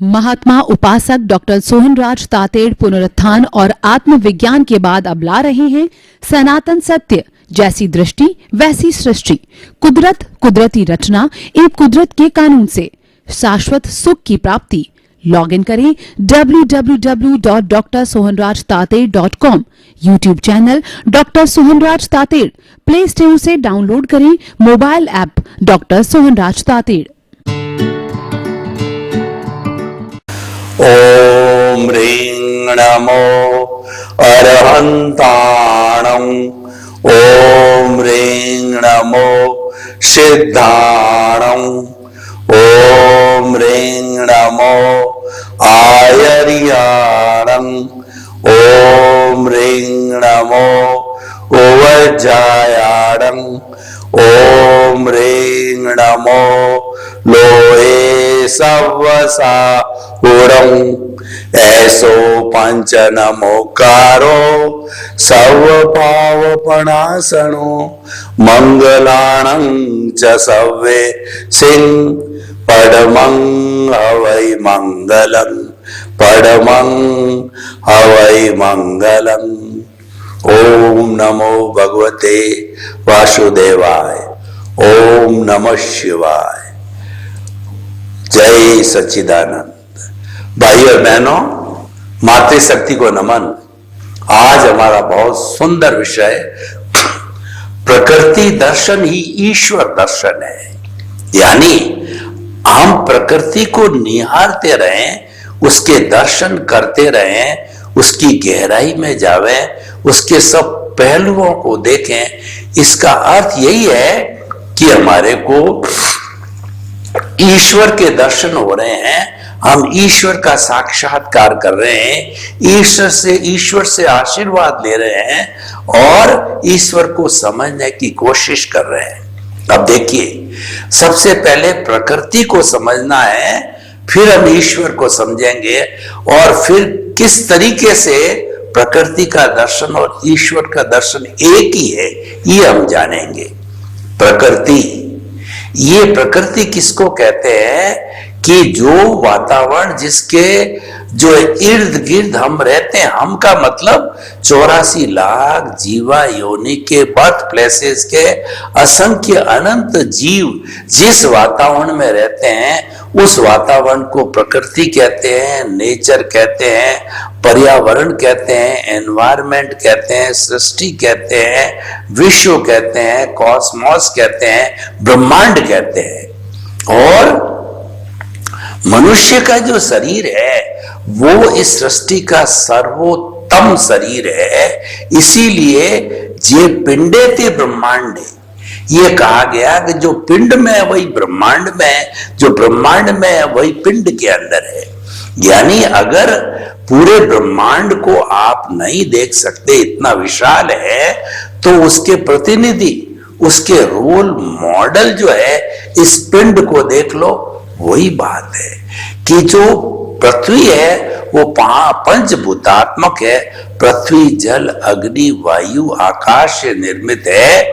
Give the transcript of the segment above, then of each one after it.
महात्मा उपासक डॉक्टर सोहनराज तातेड़ पुनरुत्थान और आत्मविज्ञान के बाद अब ला रहे हैं सनातन सत्य, जैसी दृष्टि वैसी सृष्टि, कुदरत, कुदरती रचना एवं कुदरत के कानून से शाश्वत सुख की प्राप्ति। लॉग इन करें www.drsohanrajtated.com, YouTube channel doctor Sohanraj Tated, play store से डाउनलोड करें mobile app doctor Sohanraj Tated. ओम ह्रीं नमो अरहंताणं, ओम ह्रीं नमो सिद्धाणं, ओम ह्रीं नमो आयर्याणं, ओम ह्रीं नमो उवज्जायाणं, ओम ह्रीं नमो लोहे सवसाहुरं, ऐसो पंच नमोकारो सर्व पावपणासनो, मंगलाणं च सव्वे सिंह पडमं हवै मंगलं, पडमं हवै मंगलं। ओम नमो भगवते वासुदेवाय, ओम नमः शिवाय। जय सच्चिदानंद। भाई और बहनों, मातृशक्ति को नमन। आज हमारा बहुत सुंदर विषय प्रकृति दर्शन ही ईश्वर दर्शन है। यानी हम प्रकृति को निहारते रहें, उसके दर्शन करते रहें, उसकी गहराई में जावें, उसके सब पहलुओं को देखें। इसका अर्थ यही है कि हमारे को ईश्वर के दर्शन हो रहे हैं, हम ईश्वर का साक्षात्कार कर रहे हैं, ईश्वर से आशीर्वाद ले रहे हैं और ईश्वर को समझने की कोशिश कर रहे हैं। अब देखिए, सबसे पहले प्रकृति को समझना है, फिर हम ईश्वर को समझेंगे और फिर किस तरीके से प्रकृति का दर्शन और ईश्वर का दर्शन एक ही है, ये हम जानेंगे। प्रकृति, ये प्रकृति किसको कहते हैं कि जो वातावरण जिसके जो इर्द गिर्द हम रहते हैं, हम का मतलब 84 लाख जीवा योनि के बर्थ प्लेसेस के असंख्य अनंत जीव जिस वातावरण में रहते हैं, उस वातावरण को प्रकृति कहते हैं, नेचर कहते हैं, पर्यावरण कहते हैं, एनवायरमेंट कहते हैं, सृष्टि कहते हैं, विश्व कहते हैं, कॉस्मोस कहते हैं, ब्रह्मांड कहते हैं। और मनुष्य का जो शरीर है वो इस सृष्टि का सर्वोत्तम शरीर है। इसीलिए जे पिंडे ते ब्रह्मांडे, ये कहा गया कि जो पिंड में है वही ब्रह्मांड में है, जो ब्रह्मांड में है वही पिंड के अंदर है। यानी अगर पूरे ब्रह्मांड को आप नहीं देख सकते, इतना विशाल है, तो उसके प्रतिनिधि, उसके रोल मॉडल जो है इस पिंड को देख लो। वही बात है कि जो पृथ्वी है वो पंचभूतात्मक है। पृथ्वी, जल, अग्नि, वायु, आकाश से निर्मित है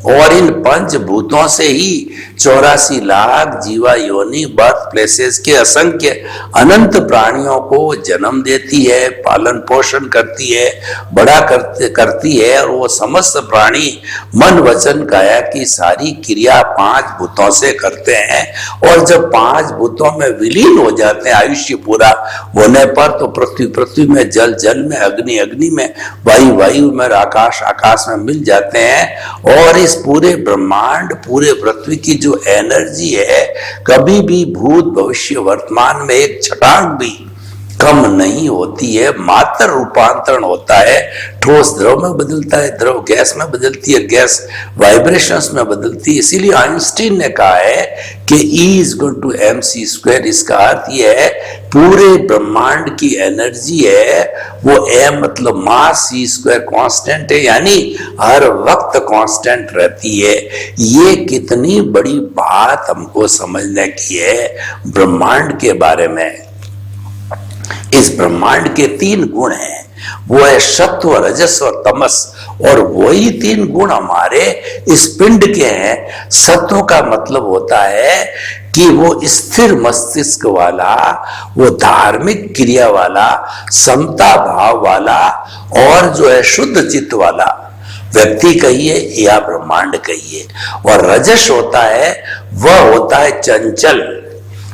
और इन पंचभूतों से ही 84 लाख जीवा योनि बर्थ प्लेसेस के असंख्य अनंत प्राणियों को जन्म देती है, पालन पोषण करती है, बड़ा करती है। और वो समस्त प्राणी मन वचन काया की सारी क्रिया 5 भूतों से करते हैं। और जब 5 भूतों में विलीन हो जाते हैं आयुष्य पूरा होने पर, तो पृथ्वी में, जल में, अग्नि में, वायु में, आकाश में मिल जाते हैं। और इस पूरे ब्रह्मांड, पूरे पृथ्वी की जो एनर्जी है, कभी भी भूत भविष्य वर्तमान में एक छटांग भी कम नहीं होती है। मात्र रूपांतरण होता है, ठोस द्रव में बदलता है, द्रव गैस में बदलती है, गैस वाइब्रेशंस में बदलती है। इसीलिए आइंस्टीन ने कहा है कि E = mc²। इसका अर्थ यह है पूरे ब्रह्मांड की एनर्जी है वो m मतलब मास c² कांस्टेंट है, यानी हर वक्त कांस्टेंट रहती है। ये कितनी बड़ी बात हमको समझने की है ब्रह्मांड के बारे में। इस ब्रह्मांड के 3 गुण हैं, वो है सत्व, रजस और तमस। और वही 3 गुण हमारे इस पिंड के हैं। सत्व का मतलब होता है कि वो स्थिर मस्तिष्क वाला, वो धार्मिक क्रिया वाला, समता भाव वाला और जो है शुद्ध चित्त वाला व्यक्ति कहिए या ब्रह्मांड कहिए। और रजस होता है, वह होता है चंचल।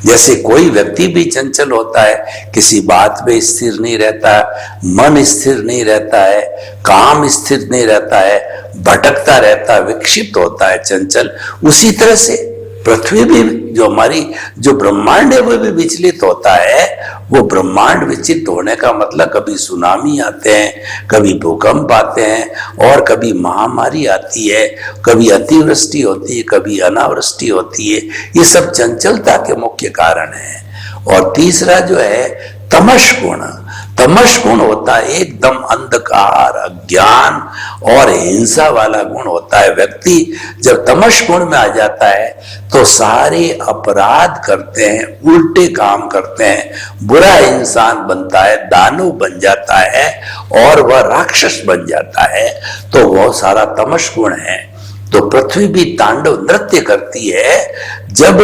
जैसे कोई व्यक्ति भी चंचल होता है, किसी बात में स्थिर नहीं रहता, मन स्थिर नहीं रहता है, काम स्थिर नहीं रहता है, भटकता रहता है, विक्षिप्त होता है, चंचल। उसी तरह से पृथ्वी भी, जो हमारी जो ब्रह्मांड है, वो भी विचलित होता है। वो ब्रह्मांड विचलित होने का मतलब कभी सुनामी आते हैं, कभी भूकंप आते हैं और कभी महामारी आती है, कभी अतिवृष्टि होती है, कभी अनावृष्टि होती है। ये सब चंचलता के मुख्य कारण है। और तीसरा जो है तमश गुण। तमश गुण होता है एकदम अंधकार, अज्ञान और हिंसा वाला गुण होता है। व्यक्ति जब तमश गुण में आ जाता है तो सारे अपराध करते हैं, उल्टे काम करते हैं, बुरा इंसान बनता है, दानव बन जाता है और वह राक्षस बन जाता है। तो वह सारा तमश गुण है। तो पृथ्वी भी तांडव नृत्य करती है। जब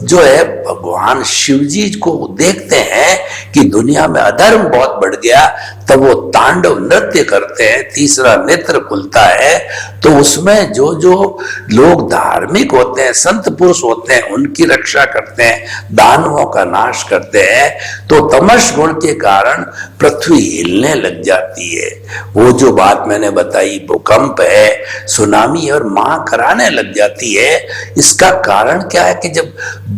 जो है भगवान शिव जी को देखते हैं कि दुनिया में अधर्म बहुत बढ़ गया, तब वो तांडव नृत्य करते हैं, तीसरा नेत्र खुलता है। तो उसमें जो जो लोग धार्मिक होते हैं, संत पुरुष होते हैं, उनकी रक्षा करते हैं, दानवों का नाश करते हैं। तो तमस गुण के कारण पृथ्वी हिलने लग जाती है। वो जो बात मैंने बताई, भूकंप है, सुनामी और मां कराने लग जाती है। इसका कारण क्या है कि जब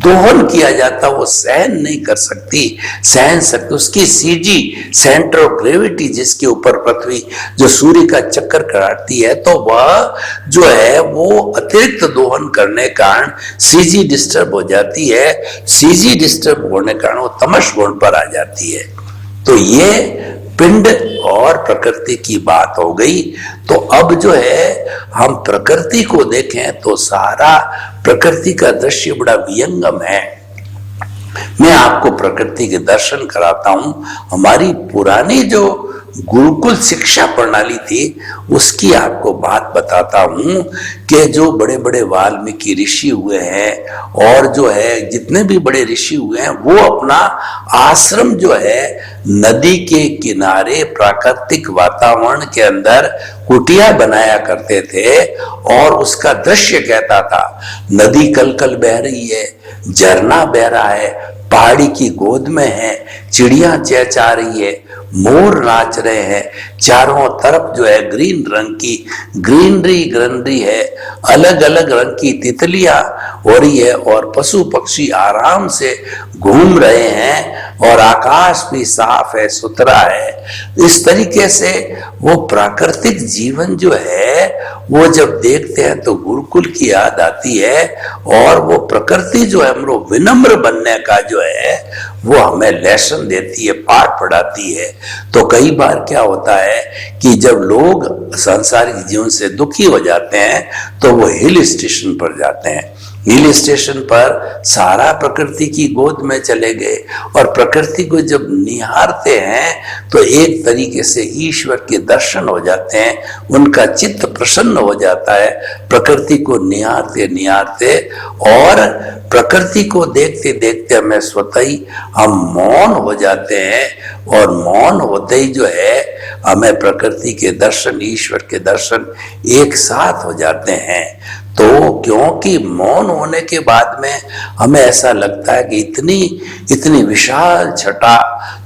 दोहन किया जाता, वो सहन नहीं कर सकती, सहन सकती उसकी सीजी सेंटर ऑफ ग्रेविटी, जिसके ऊपर पृथ्वी जो सूर्य का चक्कर काटती है, तो वह जो है वो अतिरिक्त दोहन करने के कारण सीजी डिस्टर्ब हो जाती है। सीजी डिस्टर्ब होने के कारण वो तमस गुण पर आ जाती है। तो ये पिंड और प्रकृति की बात हो गई। तो अब जो है हम प्रकृति को देखें तो सारा प्रकृति का दृश्य बड़ा वियंगम है। मैं आपको प्रकृति के दर्शन कराता हूं। हमारी पुरानी जो गुरुकुल शिक्षा प्रणाली थी, उसकी आपको बात बताता हूं कि जो बड़े बड़े वाल्मीकि ऋषि हुए हैं और जो है जितने भी बड़े ऋषि हुए हैं, वो अपना आश्रम जो है नदी के किनारे प्राकृतिक वातावरण के अंदर कुटिया बनाया करते थे और उसका दृश्य कहता था। नदी कल कल बह रही है, झरना बह रहा है, पहाड़ी की गोद में है, चिड़िया चहचहा रही है, मोर नाच रहे हैं, चारों तरफ जो है ग्रीन रंग की ग्रीनरी है, अलग अलग रंग की तितलियां हो रही है और पशु पक्षी आराम से घूम रहे हैं और आकाश भी साफ है, सुथरा है। इस तरीके से वो प्राकृतिक जीवन जो है वो जब देखते हैं तो गुरुकुल की याद आती है। और वो प्रकृति जो है हम लोग विनम्र बनने का जो है वो हमें लेसन देती है, पाठ पढ़ाती है। तो कई बार क्या होता है कि जब लोग सांसारिक जीवन से दुखी हो जाते हैं तो वो हिल स्टेशन पर जाते हैं। हिल स्टेशन पर सारा प्रकृति की गोद में चले गए और प्रकृति को जब निहारते हैं तो एक तरीके से ईश्वर के दर्शन हो जाते हैं, उनका चित्त प्रसन्न हो जाता है प्रकृति को निहारते निहारते। और प्रकृति को देखते देखते हमें स्वतः ही हम मौन हो जाते हैं और मौन होते ही जो है हमें प्रकृति के दर्शन, ईश्वर के दर्शन एक साथ हो जाते हैं। तो क्योंकि मौन होने के बाद में हमें ऐसा लगता है कि इतनी विशाल छटा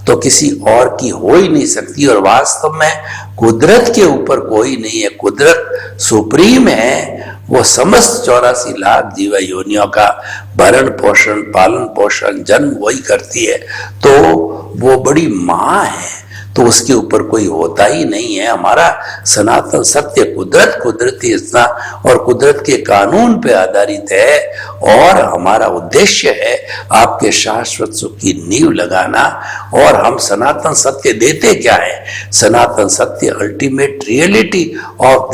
तो किसी और की हो ही नहीं सकती और वास्तव में कुदरत के ऊपर कोई नहीं है। कुदरत सुप्रीम है, वो समस्त 84 लाख जीव योनियों का भरण पोषण, पालन पोषण, जन्म वही करती है। तो वो बड़ी माँ है, तो उसके ऊपर कोई होता ही नहीं है। हमारा सनातन सत्य कुदरत, कुदरती इतना और कुदरत के कानून पे आधारित है और हमारा उद्देश्य है आपके शाश्वत सुख की नींव लगाना। और हम सनातन सत्य देते क्या है? सनातन सत्य ultimate reality of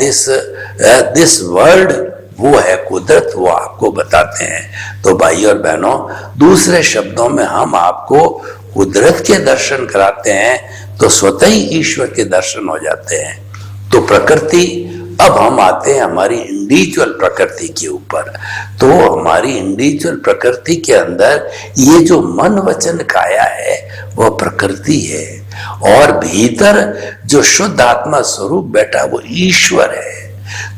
this world वो है कुदरत, वो आपको बताते हैं। तो भाई और बहनों, दूसरे शब्दों में हम आपको कुदरत के दर्शन कराते हैं तो स्वतः ही ईश्वर के दर्शन हो जाते हैं। तो प्रकृति अब हम आते हैं हमारी इंडिविजुअल प्रकृति के ऊपर। तो हमारी इंडिविजुअल प्रकृति के अंदर ये जो मन वचन काया है वह प्रकृति है, और भीतर जो शुद्ध आत्मा स्वरूप बैठा वो ईश्वर है,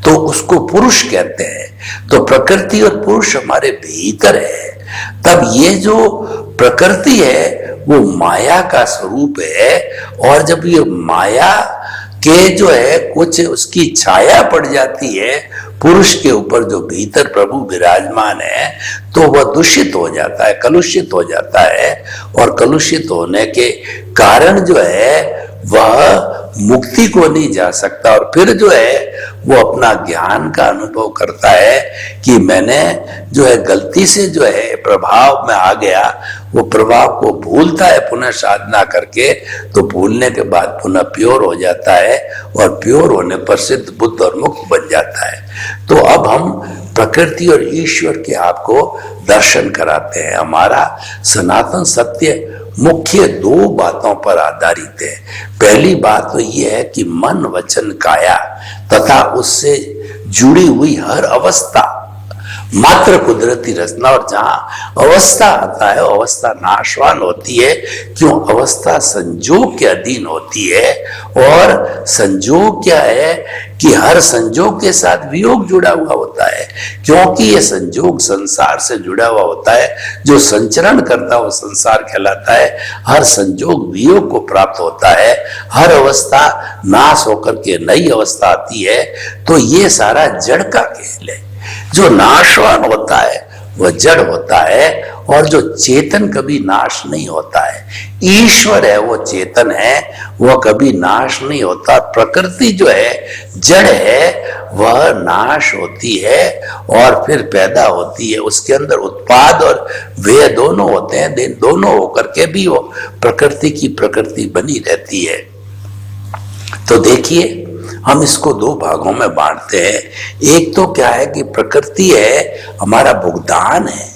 तो उसको पुरुष कहते हैं। तो प्रकृति और पुरुष हमारे भीतर है। तब ये जो प्रकृति है वो माया का स्वरूप है, और जब ये माया के जो है कुछ उसकी छाया पड़ जाती है पुरुष के ऊपर जो भीतर प्रभु विराजमान है, तो वह दूषित हो जाता है, कलुषित हो जाता है, और कलुषित होने के कारण जो है वह मुक्ति को नहीं जा सकता, और फिर जो है वो अपना ज्ञान का अनुभव करता है कि मैंने जो है गलती से जो है प्रभाव में आ गया। वो प्रभाव को भूलता है पुनः साधना करके, तो भूलने के बाद पुनः प्योर हो जाता है, और प्योर होने पर सिद्ध बुद्ध और मुक्त बन जाता है। तो अब हम प्रकृति और ईश्वर के आपको दर्शन कराते हैं। हमारा सनातन सत्य मुख्य दो बातों पर आधारित है। पहली बात तो यह है कि मन वचन काया तथा उससे जुड़ी हुई हर अवस्था मात्र कुदरती रचना, और जहां अवस्था आता है अवस्था नाशवान होती है। क्यों? अवस्था संजोग के अधीन होती है, और संजोग क्या है कि हर संजोग के साथ वियोग जुड़ा हुआ होता है, क्योंकि ये संजोग संसार से जुड़ा हुआ होता है। जो संचरण करता है वो संसार कहलाता है। हर संजोग वियोग को प्राप्त होता है, हर अवस्था नाश होकर के नई अवस्था आती है। तो ये सारा जड़ का खेल है। जो नाशवान होता है वह जड़ होता है, और जो चेतन कभी नाश नहीं होता है, ईश्वर है वो चेतन है, वह कभी नाश नहीं होता। प्रकृति जो है जड़ है वह नाश होती है और फिर पैदा होती है। उसके अंदर उत्पाद और व्यय दोनों होते हैं, दोनों होकर के भी वो प्रकृति की प्रकृति बनी रहती है। तो देखिए हम इसको दो भागों में बांटते हैं। एक तो क्या है कि प्रकृति है हमारा भुगतान है,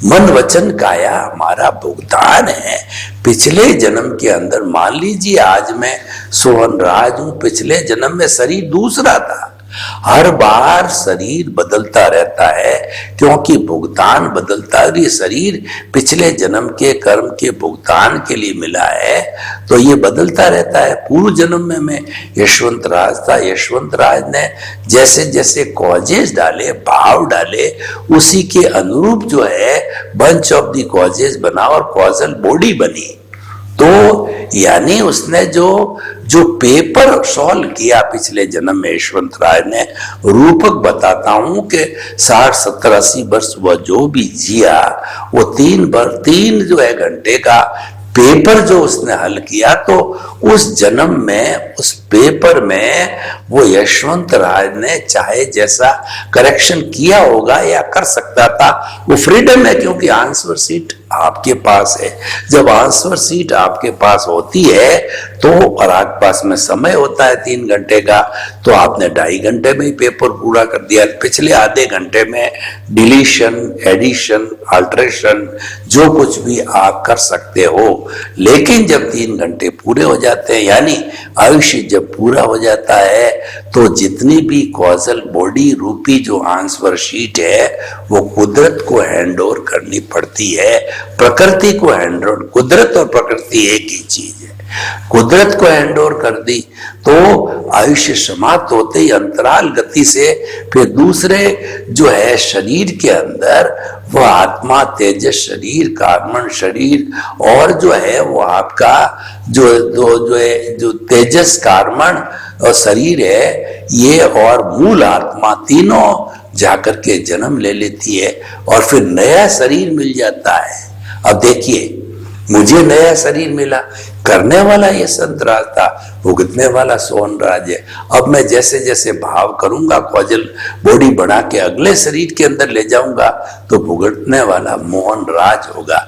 मन वचन काया हमारा भुगतान है। पिछले जन्म के अंदर मान लीजिए आज मैं सोहन राज हूं, पिछले जन्म में शरीर दूसरा था। हर बार शरीर बदलता रहता है, क्योंकि भुगतान बदलता है। ये शरीर पिछले जन्म के कर्म के भुगतान के लिए मिला है, तो ये बदलता रहता है। पूर्व जन्म में मैं यशवंत राज था। यशवंत राज ने जैसे जैसे कॉजेज डाले, भाव डाले, उसी के अनुरूप जो है बंच ऑफ दी कॉजेज बना और कॉजल बॉडी बनी। तो यानी उसने जो पेपर सॉल्व किया पिछले जन्म में यशवंत राय ने, रूपक बताता हूं कि 60, 70, 80 वर्ष वह जो भी जिया, वो 3 जो है घंटे का पेपर जो उसने हल किया, तो उस जन्म में उस पेपर में वो यशवंत राय ने चाहे जैसा करेक्शन किया होगा या कर सकता था। वो फ्रीडम है, क्योंकि आंसर सीट आपके पास है। जब आंसर सीट आपके पास होती है तो, और आपके पास में समय होता है 3 घंटे का, तो आपने 2.5 घंटे में ही पेपर पूरा कर दिया। पिछले आधे घंटे में डिलीशन, एडिशन, अल्ट्रेशन जो कुछ भी आप कर सकते हो। लेकिन जब 3 घंटे पूरे हो जाते हैं, यानी आयुष्य जब पूरा हो जाता है, तो जितनी भी कॉजल बॉडी रूपी जो आंसर शीट है वो कुदरत को हैंड ओवर करनी पड़ती है, प्रकृति को हैंड ओवर। कुदरत और प्रकृति एक ही चीज है। कुदरत को हैंड ओवर कर दी तो आयुष्य समाप्त होते ही अंतराल गति से फिर दूसरे जो है शरीर के अंदर वह आत्मा, तेजस शरीर, कार्बन शरीर, और जो है वो आपका जो तेजस, कार्बन और शरीर है, ये और मूल आत्मा तीनों जाकर के जन्म ले लेती है और फिर नया शरीर मिल जाता है। अब देखिए, मुझे नया शरीर मिला, करने वाला ये संत राज था, भुगतने वाला सोहन राज है। अब मैं जैसे जैसे भाव करूंगा, कॉजल बॉडी बना के अगले शरीर के अंदर ले जाऊंगा, तो भुगतने वाला मोहन राज होगा।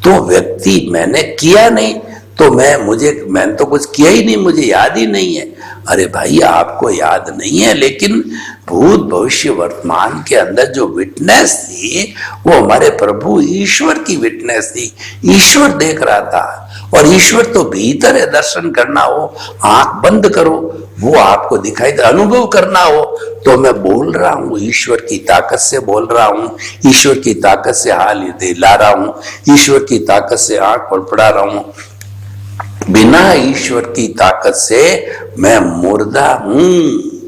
तो व्यक्ति मैंने किया नहीं तो मैंने तो कुछ किया ही नहीं, मुझे याद ही नहीं है। अरे भाई आपको याद नहीं है, लेकिन भूत भविष्य वर्तमान के अंदर जो विटनेस थी वो हमारे प्रभु ईश्वर की विटनेस थी। ईश्वर देख रहा था, और ईश्वर तो भीतर है। दर्शन करना हो, आंख बंद करो, वो आपको दिखाई दे। अनुभव करना हो तो मैं बोल रहा हूं, ईश्वर की ताकत से बोल रहा हूं, ईश्वर की ताकत से हाल हिला रहा हूं, ईश्वर की ताकत से आंख फड़फड़ा रहा हूं। बिना ईश्वर की ताकत से मैं मुर्दा हूं।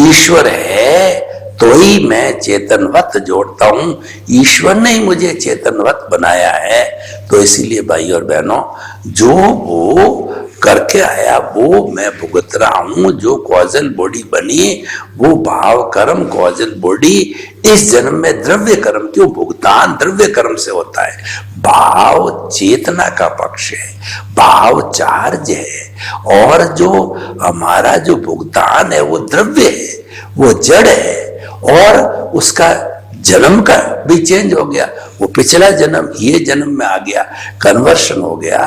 ईश्वर है तो ही मैं चेतनवत जोड़ता हूं। ईश्वर ने ही मुझे चेतनवत बनाया है। तो इसीलिए भाई और बहनों, जो वो करके आया वो मैं भुगत रहा हूं। जो कॉजल बॉडी बनी वो भाव कर्म कॉजल बॉडी। इस जन्म में द्रव्य कर्म, क्यों भुगतान द्रव्य कर्म से होता है। भाव चेतना का पक्ष है, भाव चार्ज है, और जो हमारा जो भुगतान है वो द्रव्य है, वो जड़ है, और उसका जन्म का भी चेंज हो गया। वो पिछला जन्म ये जन्म में आ गया, कन्वर्शन हो गया।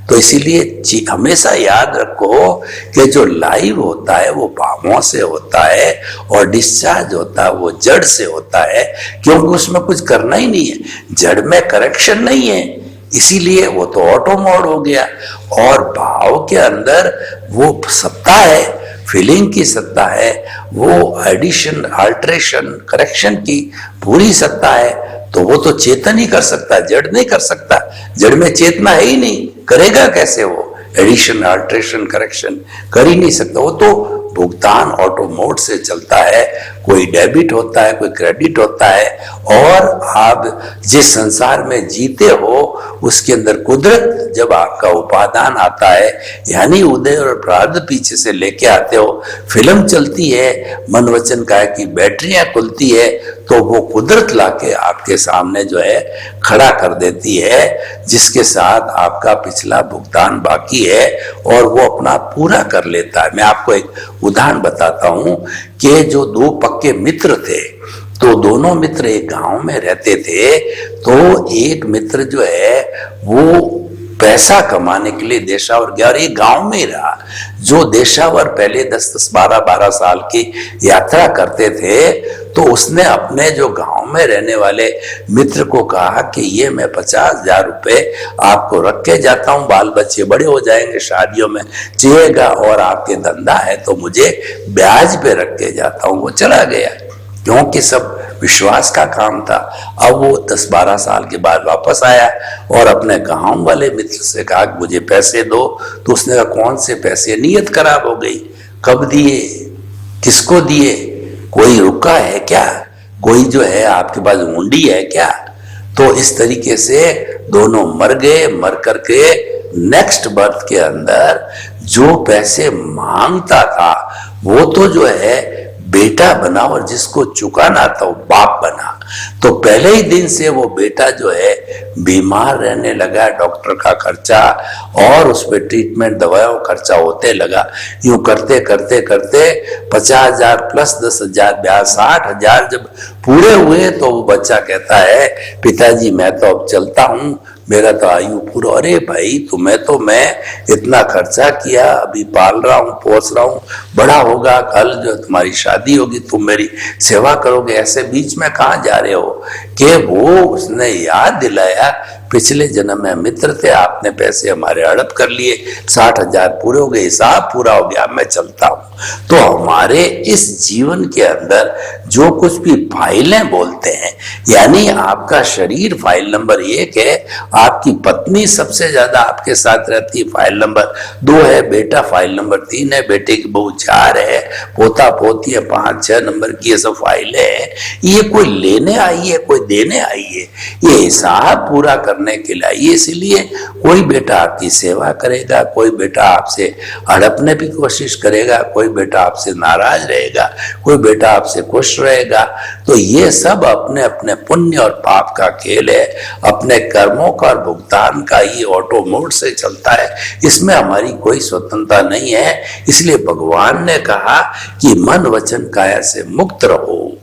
तो इसीलिए हमेशा याद रखो कि जो लाइव होता है वो भावों से होता है, और डिस्चार्ज होता है वो जड़ से होता है, क्योंकि उसमें कुछ करना ही नहीं है। जड़ में करेक्शन नहीं है, इसीलिए वो तो ऑटो मोड हो गया। और भाव के अंदर वो सत्ता है, फीलिंग की सत्ता है, वो एडिशन अल्ट्रेशन करेक्शन की पूरी सत्ता है। तो वो तो चेतन ही कर सकता है, जड़ नहीं कर सकता। जड़ में चेतना है ही नहीं, करेगा कैसे वो एडिशन अल्ट्रेशन करेक्शन? कर ही नहीं सकता। वो तो भुगतान ऑटो मोड से चलता है। कोई डेबिट होता है, कोई क्रेडिट होता है। और आप जिस संसार में जीते हो उसके अंदर कुदरत जब आपका उपादान आता है, यानी उदय और प्रारब्ध पीछे से लेके आते हो, फिल्म चलती है, मन वचन काया की बैटरियां खुलती है, तो वो कुदरत लाके आपके सामने जो है खड़ा कर देती है, जिसके साथ आपका पिछला भुगतान बाकी है, और वो अपना पूरा कर लेता है। मैं आपको एक उदाहरण बताता हूं कि जो दो पक्के मित्र थे, तो दोनों मित्र एक गांव में रहते थे। तो एक मित्र जो है वो पैसा कमाने के लिए देशावर गया, और ये गांव में ही रहा। जो देशावर पहले 10-10, 12-12 साल की यात्रा करते थे, तो उसने अपने जो गांव में रहने वाले मित्र को कहा कि ये मैं 50,000 रुपए आपको रख के जाता हूं, बाल बच्चे बड़े हो जाएंगे, शादियों में चाहिएगा, और आपके धंधा है तो मुझे ब्याज पे रख के जाता हूं। वो चला गया, क्योंकि सब विश्वास का काम था। अब वो 10-12 साल के बाद वापस आया और अपने गांव वाले मित्र से कहा कि मुझे पैसे दो। तो उसने कहा कौन से पैसे? नीयत खराब हो गई। कब दिए, किसको दिए, कोई रुका है क्या, कोई जो है आपके पास हुंडी है क्या? तो इस तरीके से दोनों मर गए। मर करके नेक्स्ट बर्थ के अंदर जो पैसे मांगता था वो तो जो है बेटा बना, और जिसको चुकाना था वो बाप बना। तो पहले ही दिन से वो बेटा जो है बीमार रहने लगा, डॉक्टर का खर्चा और उस पर ट्रीटमेंट दवाओं खर्चा होते लगा। यूं करते करते करते 50,000 प्लस 10,000 ब्याज 60,000 जब पूरे हुए, तो वो बच्चा कहता है पिताजी मैं तो अब चलता हूं, मेरा तो आयु पूरा। अरे भाई मैं इतना खर्चा किया, अभी पाल रहा हूँ, पोस रहा हूँ, बड़ा होगा, कल जो तुम्हारी शादी होगी तुम मेरी सेवा करोगे, ऐसे बीच में कहाँ जा रहे हो? कि वो उसने याद दिलाया पिछले जन्म में मित्र थे, आपने पैसे हमारे हड़प कर लिए, 60,000 पूरे हो गए, हिसाब पूरा हो गया, मैं चलता हूं। तो हमारे इस जीवन के अंदर जो कुछ भी फाइलें बोलते हैं, यानी आपका शरीर फाइल नंबर 1 है, आपकी पत्नी सबसे ज्यादा आपके साथ रहती है, फाइल नंबर 2 है, बेटा फाइल नंबर 3 है, बेटे की बहू 4 है, पोता पोती है 5-6 नंबर की, ये सब फाइलें हैं। ये कोई लेने आई है, कोई देने आई है, ये हिसाब पूरा करने के लिए आई है। इसलिए कोई बेटा आपकी सेवा करेगा, कोई बेटा आपसे हड़पने की कोशिश करेगा, कोई बेटा आपसे नाराज रहेगा, कोई बेटा आपसे खुश रहेगा। तो ये सब अपने अपने पुण्य और पाप का खेल है, अपने कर्मों का और भुगतान का ये ऑटो मोड से चलता है, इसमें हमारी कोई स्वतंत्रता नहीं है। इसलिए भगवान ने कहा कि मन वचन काया से मुक्त रहो।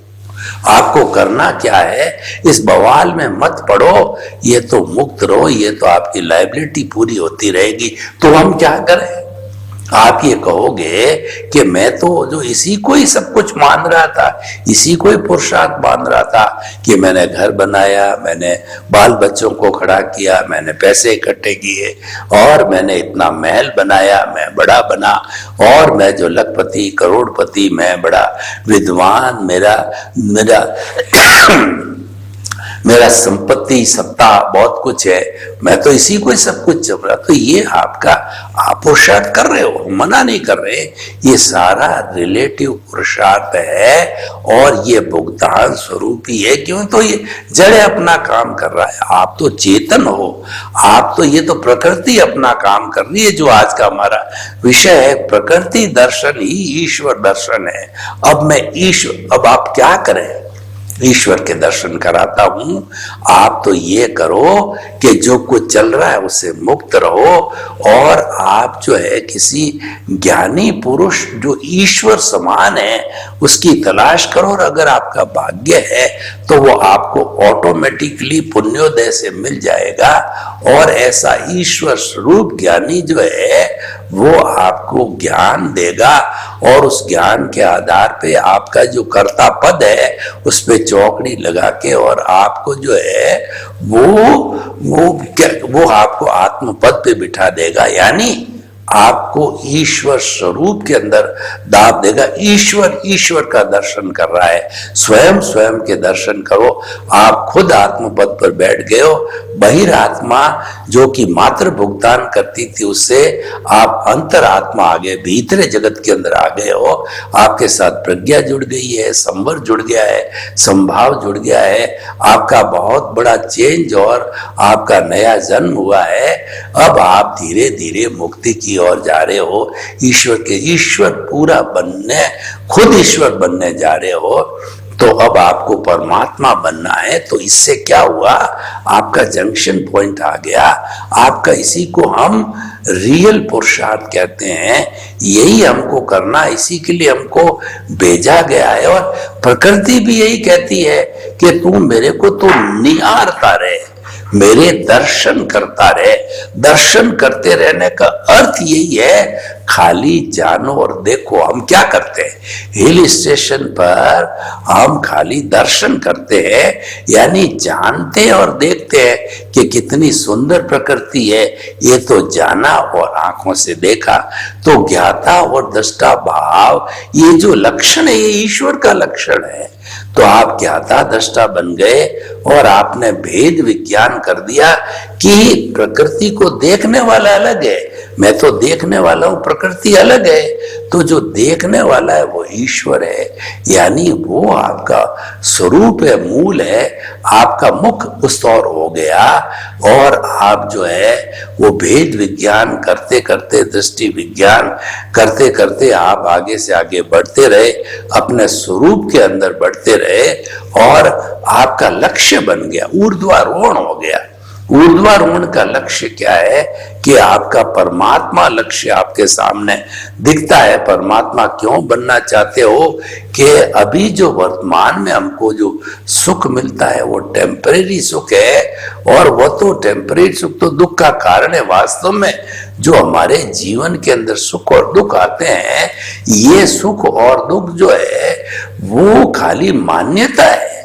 आपको करना क्या है, इस बवाल में मत पड़ो, ये तो मुक्त रहो, ये तो आपकी लायबिलिटी पूरी होती रहेगी। तो हम क्या करें? आप ये कहोगे कि मैं तो जो इसी को ही सब कुछ मान रहा था, इसी को ही पुरुषार्थ मान रहा था कि मैंने घर बनाया, मैंने बाल बच्चों को खड़ा किया, मैंने पैसे इकट्ठे किए और मैंने इतना महल बनाया, मैं बड़ा बना और मैं जो लखपति करोड़पति, मैं बड़ा विद्वान, मेरा संपत्ति सत्ता बहुत कुछ है, मैं तो इसी को ही सब कुछ जम रहा। तो ये आपका आप पुरुषार्थ कर रहे हो, मना नहीं कर रहे, ये सारा रिलेटिव पुरुषार्थ है और ये भुगतान स्वरूप ही है। क्यों? तो ये जड़ अपना काम कर रहा है, आप तो चेतन हो, आप तो, ये तो प्रकृति अपना काम कर रही है। जो आज का हमारा विषय है, प्रकृति दर्शन ही ईश्वर दर्शन है। अब आप क्या करें? ईश्वर के दर्शन कराता हूं, आप तो ये करो कि जो कुछ चल रहा है उससे मुक्त रहो और आप जो है किसी ज्ञानी पुरुष जो ईश्वर समान है उसकी तलाश करो, और अगर आपका भाग्य है तो वो आपको ऑटोमेटिकली पुण्योदय से मिल जाएगा। और ऐसा ईश्वर स्वरूप ज्ञानी जो है वो आपको ज्ञान देगा और उस ज्ञान के आधार पे आपका जो कर्ता पद है उस पे चौकड़ी लगा के और आपको जो है वो आपको आत्म पद पे बिठा देगा, यानी आपको ईश्वर स्वरूप के अंदर दाब देगा। ईश्वर का दर्शन कर रहा है, स्वयं के दर्शन करो। आप खुद आत्म पद पर बैठ गए हो, बहिरात्मा जो कि मात्र भुगतान करती थी उससे आप अंतरात्मा आ गए, भीतरे जगत के अंदर आ गए हो। आपके साथ प्रज्ञा जुड़ गई है, संवर जुड़ गया है, संभाव जुड़ गया है, आपका बहुत बड़ा चेंज और आपका नया जन्म हुआ है। अब आप धीरे धीरे मुक्ति की ओर जा रहे हो, ईश्वर पूरा बनने, खुद ईश्वर बनने जा रहे हो। तो अब आपको परमात्मा बनना है। तो इससे क्या हुआ? आपका जंक्शन पॉइंट आ गया, आपका, इसी को हम रियल पुरुषार्थ कहते हैं। यही हमको करना, इसी के लिए हमको भेजा गया है। और प्रकृति भी यही कहती है कि तू मेरे को तो निहारता रहे, मेरे दर्शन करता रहे। दर्शन करते रहने का अर्थ यही है, खाली जानो और देखो। हम क्या करते हैं? हिल स्टेशन पर हम खाली दर्शन करते हैं, यानी जानते हैं और देखते हैं कि कितनी सुंदर प्रकृति है। ये तो जाना और आंखों से देखा। तो ज्ञाता और दृष्टा भाव, ये जो लक्षण है ये ईश्वर का लक्षण है। तो आप ज्ञाता दृष्टा बन गए और आपने भेद विज्ञान कर दिया कि प्रकृति को देखने वाला अलग है, मैं तो देखने वाला हूं, प्रकृति अलग है। तो जो देखने वाला है वो ईश्वर है, यानी वो आपका स्वरूप है, मूल है। आपका मुख उस ओर हो गया और आप जो है वो भेद विज्ञान करते करते, दृष्टि विज्ञान करते करते आप आगे से आगे बढ़ते रहे, अपने स्वरूप के अंदर बढ़ते रहे और आपका लक्ष्य बन गया, ऊर्ध्वारोहण हो गया। ऊर्ध्वारोहण का लक्ष्य क्या है कि आपका परमात्मा लक्ष्य आपके सामने दिखता है। परमात्मा क्यों बनना चाहते हो कि अभी जो वर्तमान में हमको जो सुख मिलता है वो टेम्परेरी सुख है, और वो तो टेम्परेरी सुख तो दुख का कारण है। वास्तव में जो हमारे जीवन के अंदर सुख और दुख आते हैं, ये सुख और दुख जो है वो खाली मान्यता है,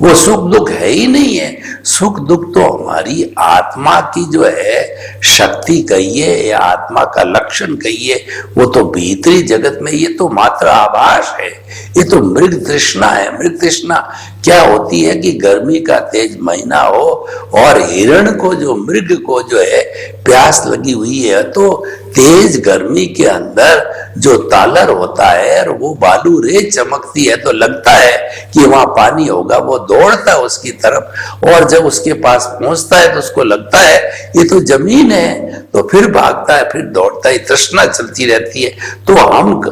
वो सुख दुख है ही नहीं है। सुख दुख तो हमारी आत्मा की जो है शक्ति कहिए या आत्मा का लक्षण कहिए, वो तो भीतरी जगत में, ये तो मात्र आभास है, ये तो मृग तृष्णा है। मृग तृष्णा क्या होती है कि गर्मी का तेज महीना हो और हिरण को, जो मृग को जो है प्यास लगी हुई है, तो तेज गर्मी के अंदर जो तालर होता है और वो बालू रेत चमकती है तो लगता है कि वहां पानी होगा, वो दौड़ता है उसकी तरफ, और जब उसके पास पहुंचता है तो उसको लगता है ये तो जमीन है, तो फिर भागता है, फिर दौड़ता है, तृष्णा चलती रहती है। तो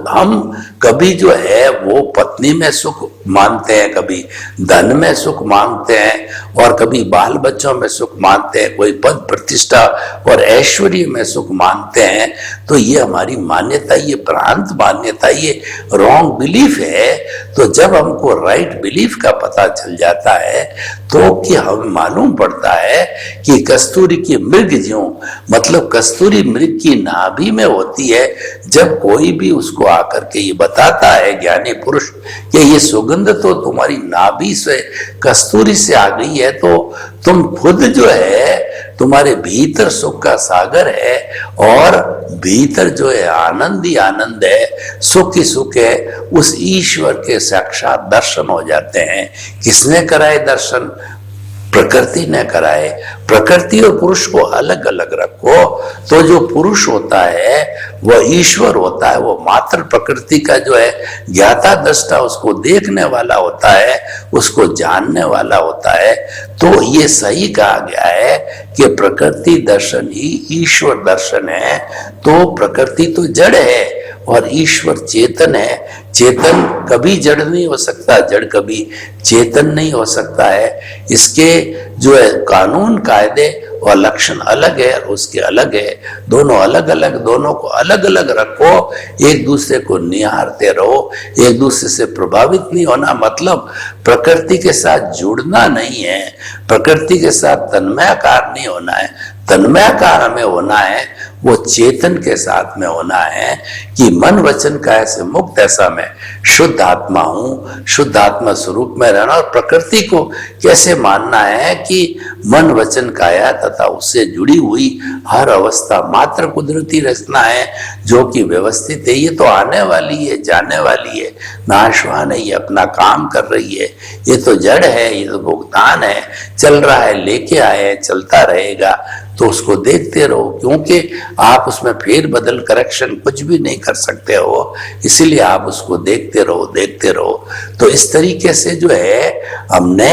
हम कभी जो है वो पत्नी में सुख मांगते हैं, कभी धन में सुख मांगते हैं, और कभी बाल बच्चों में सुख मानते हैं, कोई पद प्रतिष्ठा और ऐश्वर्य में सुख मानते हैं, तो ये हमारी मान्यता, ये भ्रांत मान्यता, ये रॉन्ग बिलीफ है। तो जब हमको राइट बिलीफ का पता चल जाता है तो कि हमें मालूम पड़ता है कि कस्तूरी की मृग ज्यों, मतलब कस्तूरी मृग की नाभि में होती है। जब कोई भी उसको आकर के ये बताता है ज्ञानी पुरुष कि ये सुगंध तो तुम्हारी नाभि से, कस्तूरी से आ गई है, तो तुम खुद जो है तुम्हारे भीतर सुख का सागर है और भीतर जो है आनंद ही आनंद है, सुख ही सुख है, उस ईश्वर के साक्षात दर्शन हो जाते हैं। किसने कराए दर्शन? प्रकृति ने कराए। प्रकृति और पुरुष को अलग अलग रखो तो जो पुरुष होता है वह ईश्वर होता है, वो मात्र प्रकृति का जो है ज्ञाता दृष्टा, उसको देखने वाला होता है, उसको जानने वाला होता है। तो ये सही कहा गया है कि प्रकृति दर्शन ही ईश्वर दर्शन है। तो प्रकृति तो जड़ है और ईश्वर चेतन है। चेतन कभी जड़ नहीं हो सकता, जड़ कभी चेतन नहीं हो सकता है। इसके जो है कानून कायदे और लक्षण अलग है और उसके अलग है, दोनों अलग अलग, दोनों को अलग अलग रखो, एक दूसरे को निहारते रहो, एक दूसरे से प्रभावित नहीं होना, मतलब प्रकृति के साथ जुड़ना नहीं है, प्रकृति के साथ तन्मयाकार नहीं होना है। तन्मयाकार हमें होना है वो चेतन के साथ में होना है कि मन वचन काया से मुक्त ऐसा मैं शुद्ध आत्मा हूं, शुद्ध आत्मा स्वरूप में रहना। और प्रकृति को कैसे मानना है कि मन वचन काया तथा उससे जुड़ी हुई हर अवस्था मात्र कुदरती रचना है जो कि व्यवस्थित है। ये तो आने वाली है, जाने वाली है, नाशवान है, ये अपना काम कर रही है, ये तो जड़ है, ये तो भुगतान है, चल रहा है, लेके आए हैं, चलता रहेगा। तो उसको देखते रहो, क्योंकि आप उसमें फेर बदल करेक्शन कुछ भी नहीं कर सकते हो, इसीलिए आप उसको देखते रहो, देखते रहो। तो इस तरीके से जो है हमने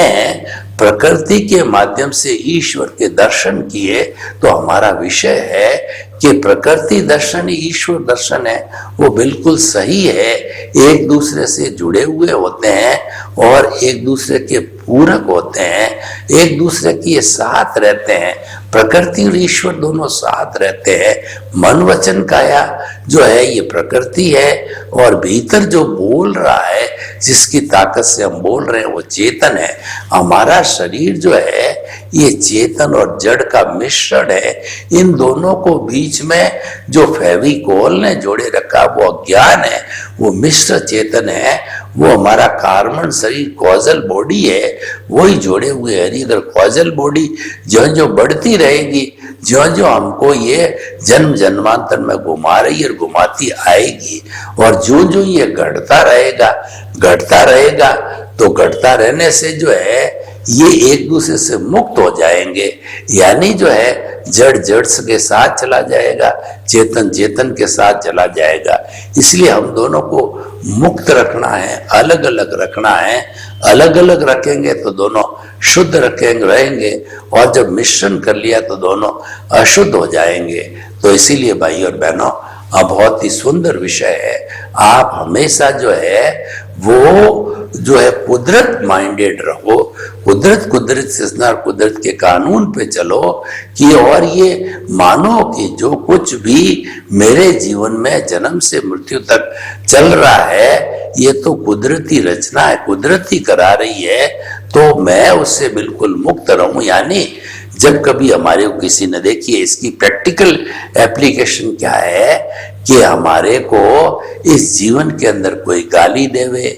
प्रकृति के माध्यम से ईश्वर के दर्शन किए। तो हमारा विषय है कि प्रकृति दर्शन ही ईश्वर दर्शन है, वो बिल्कुल सही है, एक दूसरे से जुड़े हुए होते हैं और एक दूसरे के पूरक होते हैं, एक दूसरे के साथ रहते हैं। प्रकृति और ईश्वर दोनों साथ रहते हैं। मन वचन काया जो है ये प्रकृति है और भीतर जो बोल रहा है, जिसकी ताकत से हम बोल रहे हैं, वो चेतन है। हमारा शरीर जो है ये चेतन और जड़ का मिश्रण है। इन दोनों को बीच में जो फेविकोल ने जोड़े रखा वो अज्ञान है, वो मिश्र चेतन है, वो हमारा कार्बन शरीर कॉजल बॉडी है, वही जोड़े हुए है। अगर कॉजल बॉडी जो जो बढ़ती रहेगी, जो जो हमको ये जन्म जन्मांतर में घुमा रही और घुमाती आएगी, और जो जो ये घटता रहेगा, तो घटता रहने से जो है ये एक दूसरे से मुक्त हो जाएंगे। यानी जो है जड़ जड़ के साथ चला जाएगा, चेतन चेतन के साथ चला जाएगा। इसलिए हम दोनों को मुक्त रखना है, अलग अलग रखना है। अलग अलग रखेंगे तो दोनों शुद्ध रहेंगे और जब मिश्रण कर लिया तो दोनों अशुद्ध हो जाएंगे। तो इसीलिए भाई और बहनों, बहुत ही सुंदर विषय है। आप हमेशा जो है वो जो है कुदरत माइंडेड रहो, कुदरत से कुदरत के कानून पे चलो कि और ये मानो कि जो कुछ भी मेरे जीवन में जन्म से मृत्यु तक चल रहा है ये तो कुदरती रचना है, कुदरती करा रही है, तो मैं उससे बिल्कुल मुक्त रहूं। यानी जब कभी हमारे को किसी ने, देखिए इसकी प्रैक्टिकल एप्लीकेशन क्या है कि हमारे को इस जीवन के अंदर कोई गाली देवे,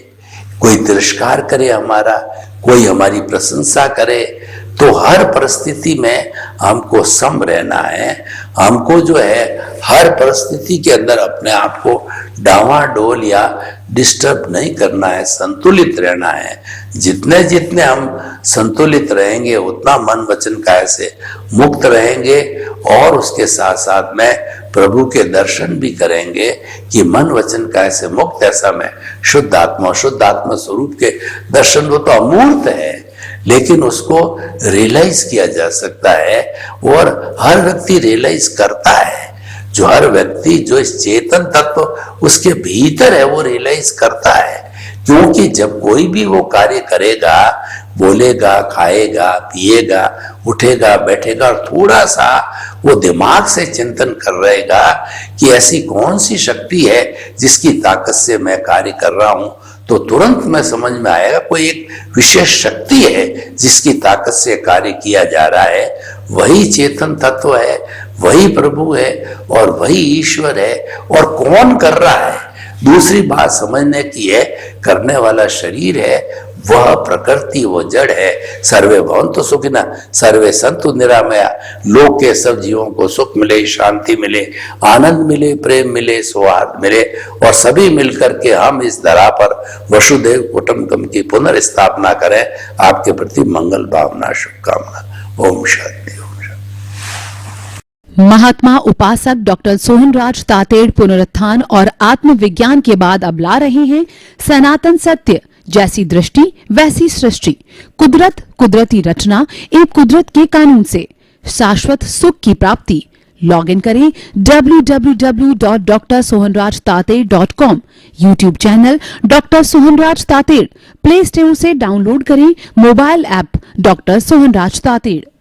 कोई तिरस्कार करे हमारा, कोई हमारी प्रशंसा करे, तो हर परिस्थिति में हमको सम रहना है। हमको जो है हर परिस्थिति के अंदर अपने आप को डावाडोल या डिस्टर्ब नहीं करना है, संतुलित रहना है। जितने जितने हम संतुलित रहेंगे उतना मन वचन काया से मुक्त रहेंगे और उसके साथ साथ में प्रभु के दर्शन भी करेंगे कि मन वचन काया से मुक्त ऐसा में शुद्ध आत्मा स्वरूप के दर्शन। वो तो अमूर्त है लेकिन उसको रियलाइज किया जा सकता है और हर व्यक्ति रियलाइज करता है। जो हर व्यक्ति जो इस चेतन तत्व उसके भीतर है वो रियलाइज करता है, क्योंकि जब कोई भी वो कार्य करेगा बोलेगा, खाएगा, पिएगा, उठेगा, बैठेगा और थोड़ा सा वो दिमाग से चिंतन कर रहेगा कि ऐसी कौन सी शक्ति है जिसकी ताकत से मैं कार्य कर रहा हूं, तो तुरंत में समझ में आएगा कोई एक विशेष शक्ति है जिसकी ताकत से कार्य किया जा रहा है, वही चेतन तत्व है, वही प्रभु है और वही ईश्वर है। और कौन कर रहा है, दूसरी बात समझने की है, करने वाला शरीर है, वह प्रकृति, वो जड़ है। सर्वे भवन्तु सुखिनः, सर्वे सन्तु निरामया। लोक के सब जीवों को सुख मिले, शांति मिले, आनंद मिले, प्रेम मिले, सौहार्द मिले और सभी मिलकर के हम इस धरा पर वसुदेव कुटुंबकम की पुनर्स्थापना करें। आपके प्रति मंगल भावना, शुभकामना। ओम शांति। महात्मा उपासक डॉक्टर सोहनराज तातेड़ पुनरुत्थान और आत्मविज्ञान के बाद अब ला रहे हैं सनातन सत्य, जैसी दृष्टि वैसी सृष्टि, कुदरत, कुदरती रचना एक कुदरत के कानून से शाश्वत सुख की प्राप्ति। लॉग इन करें www.drsohanrajtated.com, YouTube channel doctor Sohanraj Tated, play store से डाउनलोड करें mobile app doctor Sohanraj Tated.